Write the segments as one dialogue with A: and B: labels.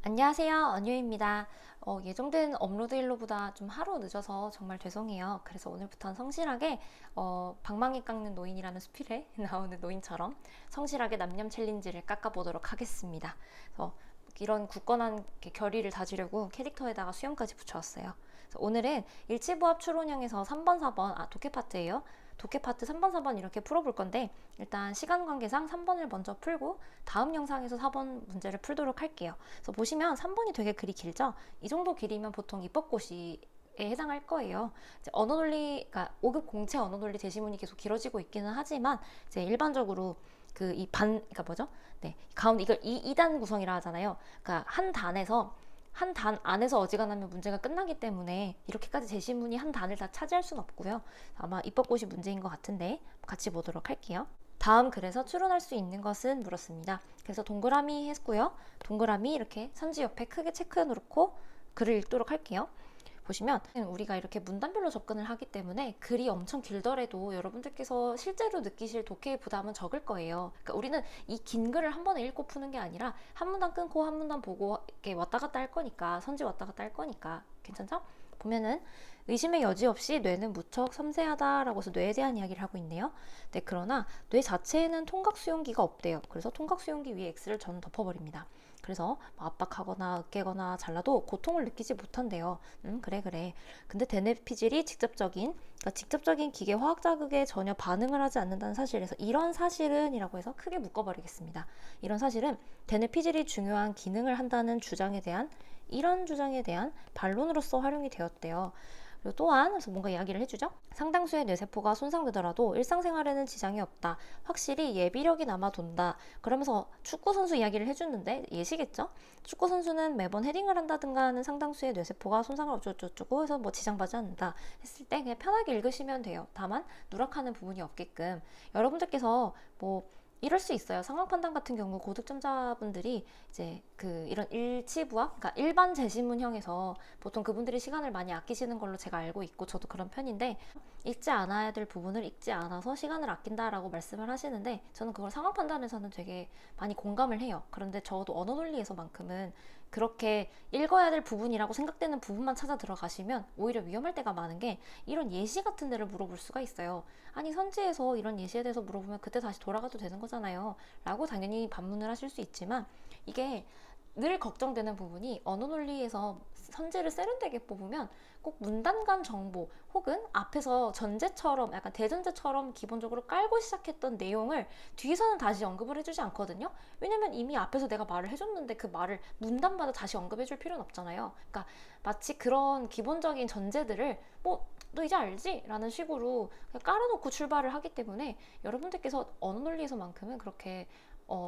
A: 안녕하세요, 언유입니다. 예정된 업로드 일로보다 좀 하루 늦어서 정말 죄송해요. 그래서 오늘부터는 성실하게 방망이 깎는 노인이라는 수필에 나오는 노인처럼 성실하게 남념 챌린지를 깎아보도록 하겠습니다. 그래서 이런 굳건한 결의를 다지려고 캐릭터에다가 수염까지 붙여왔어요. 그래서 오늘은 일치부합 추론형에서 3번, 4번, 독해 파트예요. 독해 파트 3번, 4번 이렇게 풀어볼 건데 일단 시간 관계상 3번을 먼저 풀고 다음 영상에서 4번 문제를 풀도록 할게요. 그래서 보시면 3번이 되게 글이 길죠? 이 정도 길이면 보통 입법고시 에 해당할 거예요. 이제 언어 논리, 그러니까 5급 공채 언어 논리 제시문이 계속 길어지고 있기는 하지만 이제 일반적으로 그러니까 뭐죠? 네, 가운데 이걸 2단 구성이라 하잖아요. 그러니까 한 단 안에서 어지간하면 문제가 끝나기 때문에 이렇게까지 제시문이 한 단을 다 차지할 수는 없고요. 아마 입법고시 문제인 것 같은데 같이 보도록 할게요. 다음 글에서 추론할 수 있는 것은 물었습니다. 그래서 동그라미 했고요. 동그라미 이렇게 선지 옆에 크게 체크해 놓고 글을 읽도록 할게요. 보시면 우리가 이렇게 문단별로 접근을 하기 때문에 글이 엄청 길더라도 여러분들께서 실제로 느끼실 독해의 부담은 적을 거예요. 그러니까 우리는 이 긴 글을 한 번에 읽고 푸는 게 아니라 한 문단 끊고 한 문단 보고 이렇게 왔다 갔다 할 거니까, 선지 왔다 갔다 할 거니까 괜찮죠? 보면은 의심의 여지 없이 뇌는 무척 섬세하다라고 해서 뇌에 대한 이야기를 하고 있네요. 네, 그러나 뇌 자체에는 통각 수용기가 없대요. 그래서 통각 수용기 위에 X를 저는 덮어버립니다. 그래서 압박하거나 으깨거나 잘라도 고통을 느끼지 못한대요. 그래. 근데 대뇌피질이 그러니까 직접적인 기계 화학 자극에 전혀 반응을 하지 않는다는 사실에서 이런 사실은 이라고 해서 크게 묶어버리겠습니다. 이런 사실은 대뇌피질이 중요한 기능을 한다는 이런 주장에 대한 반론으로서 활용이 되었대요. 그리고 또한 그래서 뭔가 이야기를 해주죠. 상당수의 뇌세포가 손상되더라도 일상생활에는 지장이 없다. 확실히 예비력이 남아돈다. 그러면서 축구선수 이야기를 해주는데 예시겠죠? 축구선수는 매번 헤딩을 한다든가 하는 상당수의 뇌세포가 손상을 어쩌고저쩌고 해서 뭐 지장받지 않는다 했을 때 그냥 편하게 읽으시면 돼요. 다만 누락하는 부분이 없게끔 여러분들께서 뭐 이럴 수 있어요. 상황 판단 같은 경우 고득점자분들이 이제 이런 일치부합, 그러니까 일반 제시문형에서 보통 그분들이 시간을 많이 아끼시는 걸로 제가 알고 있고 저도 그런 편인데 읽지 않아야 될 부분을 읽지 않아서 시간을 아낀다라고 말씀을 하시는데 저는 그걸 상황 판단에서는 되게 많이 공감을 해요. 그런데 저도 언어 논리에서만큼은 그렇게 읽어야 될 부분이라고 생각되는 부분만 찾아 들어가시면 오히려 위험할 때가 많은 게 이런 예시 같은 데를 물어볼 수가 있어요. 아니 선지에서 이런 예시에 대해서 물어보면 그때 다시 돌아가도 되는 거잖아요 라고 당연히 반문을 하실 수 있지만 이게 늘 걱정되는 부분이 언어 논리에서 선지를 세련되게 뽑으면 꼭 문단 간 정보 혹은 앞에서 전제처럼 약간 대전제처럼 기본적으로 깔고 시작했던 내용을 뒤에서는 다시 언급을 해주지 않거든요. 왜냐면 이미 앞에서 내가 말을 해줬는데 그 말을 문단마다 다시 언급해줄 필요는 없잖아요. 그러니까 마치 그런 기본적인 전제들을 너 이제 알지? 라는 식으로 깔아놓고 출발을 하기 때문에 여러분들께서 언어 논리에서만큼은 그렇게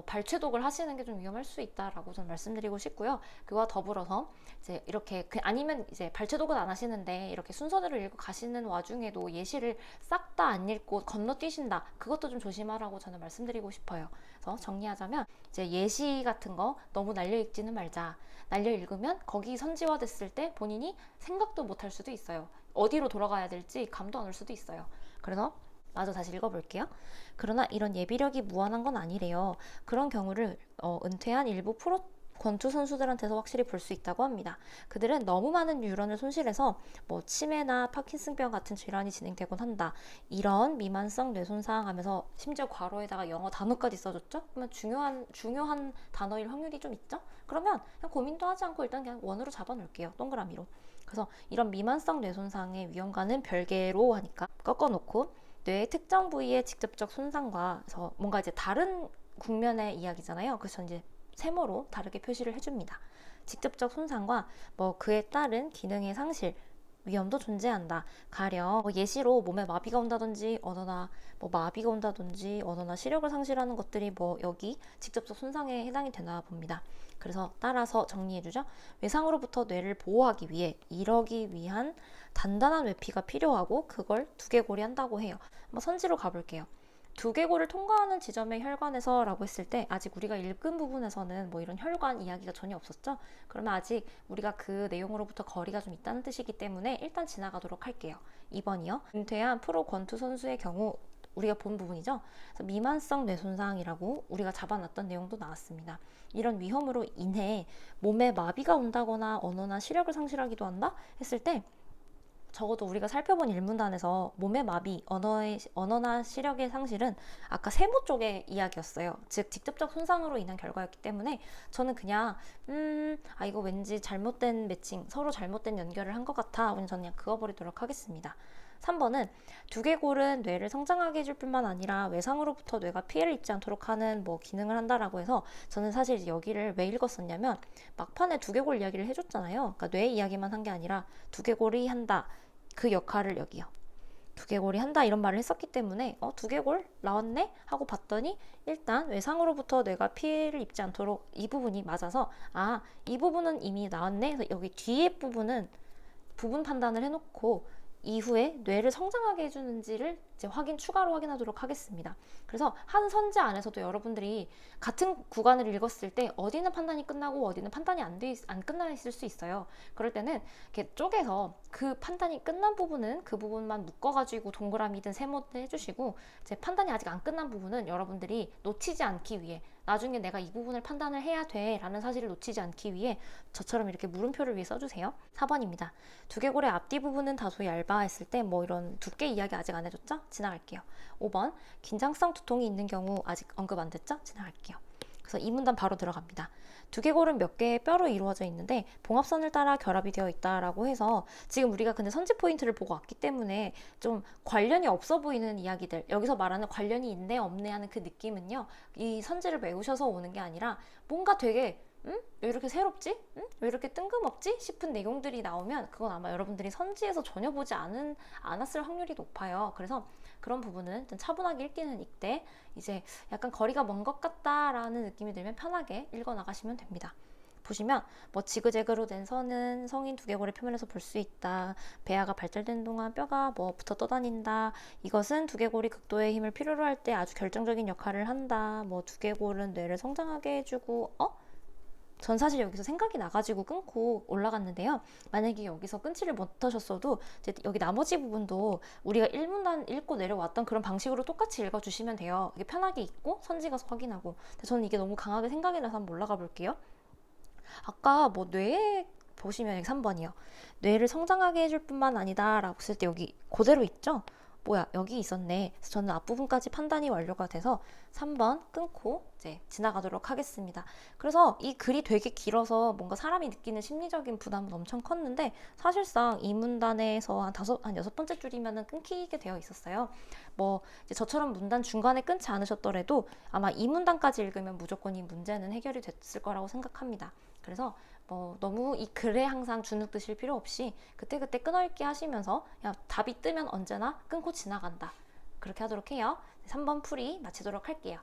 A: 발췌독을 하시는 게 좀 위험할 수 있다라고 저는 말씀드리고 싶고요. 그와 더불어서 이제 이렇게 아니면 이제 발췌독은 안 하시는데 이렇게 순서대로 읽고 가시는 와중에도 예시를 싹 다 안 읽고 건너뛰신다. 그것도 좀 조심하라고 저는 말씀드리고 싶어요. 그래서 정리하자면 이제 예시 같은 거 너무 날려 읽지는 말자. 날려 읽으면 거기 선지화됐을 때 본인이 생각도 못할 수도 있어요. 어디로 돌아가야 될지 감도 안 올 수도 있어요. 그래서 마저 다시 읽어볼게요. 그러나 이런 예비력이 무한한 건 아니래요. 그런 경우를 은퇴한 일부 프로 권투 선수들한테서 확실히 볼 수 있다고 합니다. 그들은 너무 많은 뉴런을 손실해서 치매나 파킨슨병 같은 질환이 진행되곤 한다. 이런 미만성 뇌손상 하면서 심지어 괄호에다가 영어 단어까지 써줬죠? 그러면 중요한 단어일 확률이 좀 있죠? 그러면 그냥 고민도 하지 않고 일단 그냥 원으로 잡아놓을게요. 동그라미로. 그래서 이런 미만성 뇌손상의 위험과는 별개로 하니까 꺾어놓고 뇌의 특정 부위의 직접적 손상과 그래서 뭔가 이제 다른 국면의 이야기잖아요. 그래서 전 이제 세모로 다르게 표시를 해줍니다. 직접적 손상과 그에 따른 기능의 상실, 위험도 존재한다. 가령 예시로 몸에 마비가 온다든지 언어나 시력을 상실하는 것들이 여기 직접적 손상에 해당이 되나 봅니다. 그래서 따라서 정리해주죠. 외상으로부터 뇌를 보호하기 위해 이러기 위한 단단한 외피가 필요하고 그걸 두개골이 한다고 해요. 한번 선지로 가볼게요. 두개골을 통과하는 지점의 혈관에서 라고 했을 때 아직 우리가 읽은 부분에서는 이런 혈관 이야기가 전혀 없었죠. 그러면 아직 우리가 그 내용으로부터 거리가 좀 있다는 뜻이기 때문에 일단 지나가도록 할게요. 2번이요. 은퇴한 프로 권투 선수의 경우 우리가 본 부분이죠. 그래서 미만성 뇌손상이라고 우리가 잡아놨던 내용도 나왔습니다. 이런 위험으로 인해 몸에 마비가 온다거나 언어나 시력을 상실하기도 한다 했을 때 적어도 우리가 살펴본 일문단에서 몸의 마비, 언어나 시력의 상실은 아까 세모 쪽의 이야기였어요. 즉 직접적 손상으로 인한 결과였기 때문에 저는 그냥 이거 왠지 잘못된 매칭, 서로 잘못된 연결을 한 것 같아. 저는 그냥 그어버리도록 하겠습니다. 3번은 두개골은 뇌를 성장하게 해줄 뿐만 아니라 외상으로부터 뇌가 피해를 입지 않도록 하는 기능을 한다라고 해서 저는 사실 여기를 왜 읽었었냐면 막판에 두개골 이야기를 해줬잖아요. 그러니까 뇌 이야기만 한 게 아니라 두개골이 한다. 그 역할을 여기요. 두개골이 한다 이런 말을 했었기 때문에 두개골 나왔네? 하고 봤더니 일단 외상으로부터 뇌가 피해를 입지 않도록 이 부분이 맞아서 이 부분은 이미 나왔네? 그래서 여기 뒤에 부분은 부분 판단을 해놓고 이후에 뇌를 성장하게 해주는지를 이제 추가로 확인하도록 하겠습니다. 그래서 한 선지 안에서도 여러분들이 같은 구간을 읽었을 때 어디는 판단이 끝나고 어디는 판단이 안 끝나 있을 수 있어요. 그럴 때는 이렇게 쪼개서 그 판단이 끝난 부분은 그 부분만 묶어가지고 동그라미든 세모든 해주시고 이제 판단이 아직 안 끝난 부분은 여러분들이 놓치지 않기 위해 나중에 내가 이 부분을 판단을 해야 돼 라는 사실을 놓치지 않기 위해 저처럼 이렇게 물음표를 위해 써주세요. 4번입니다. 두개골의 앞뒤 부분은 다소 얇아 했을 때 이런 두께 이야기 아직 안 해줬죠? 지나갈게요. 5번 긴장성 두통이 있는 경우 아직 언급 안 됐죠? 지나갈게요. 그래서 이 문단 바로 들어갑니다. 두개골은 몇 개의 뼈로 이루어져 있는데 봉합선을 따라 결합이 되어 있다라고 해서 지금 우리가 근데 선지 포인트를 보고 왔기 때문에 좀 관련이 없어 보이는 이야기들, 여기서 말하는 관련이 있네 없네 하는 그 느낌은요, 이 선지를 외우셔서 오는 게 아니라 뭔가 되게 왜 이렇게 새롭지? 왜 이렇게 뜬금없지? 싶은 내용들이 나오면 그건 아마 여러분들이 선지에서 전혀 보지 않았을 확률이 높아요. 그래서 그런 부분은 좀 차분하게 읽기는 읽되 이제 약간 거리가 먼 것 같다라는 느낌이 들면 편하게 읽어 나가시면 됩니다. 보시면 지그재그로 된 선은 성인 두개골의 표면에서 볼 수 있다. 배아가 발달되는 동안 뼈가 붙어 떠다닌다. 이것은 두개골이 극도의 힘을 필요로 할 때 아주 결정적인 역할을 한다. 두개골은 뇌를 성장하게 해주고 전 사실 여기서 생각이 나가지고 끊고 올라갔는데요. 만약에 여기서 끊지를 못하셨어도 이제 여기 나머지 부분도 우리가 1문단 읽고 내려왔던 그런 방식으로 똑같이 읽어주시면 돼요. 이게 편하게 읽고 선지 가서 확인하고. 근데 저는 이게 너무 강하게 생각이 나서 한번 올라가 볼게요. 아까 뇌에 보시면 여기 3번이요. 뇌를 성장하게 해줄 뿐만 아니다 라고 했을 때 여기 그대로 있죠? 여기 있었네. 그래서 저는 앞부분까지 판단이 완료가 돼서 3번 끊고 이제 지나가도록 하겠습니다. 그래서 이 글이 되게 길어서 뭔가 사람이 느끼는 심리적인 부담은 엄청 컸는데 사실상 이 문단에서 한 6번째 줄이면은 끊기게 되어 있었어요. 이제 저처럼 문단 중간에 끊지 않으셨더라도 아마 이 문단까지 읽으면 무조건 이 문제는 해결이 됐을 거라고 생각합니다. 그래서 너무 이 글에 항상 주눅 드실 필요 없이 그때그때 끊어읽기 하시면서 답이 뜨면 언제나 끊고 지나간다. 그렇게 하도록 해요. 3번 풀이 마치도록 할게요.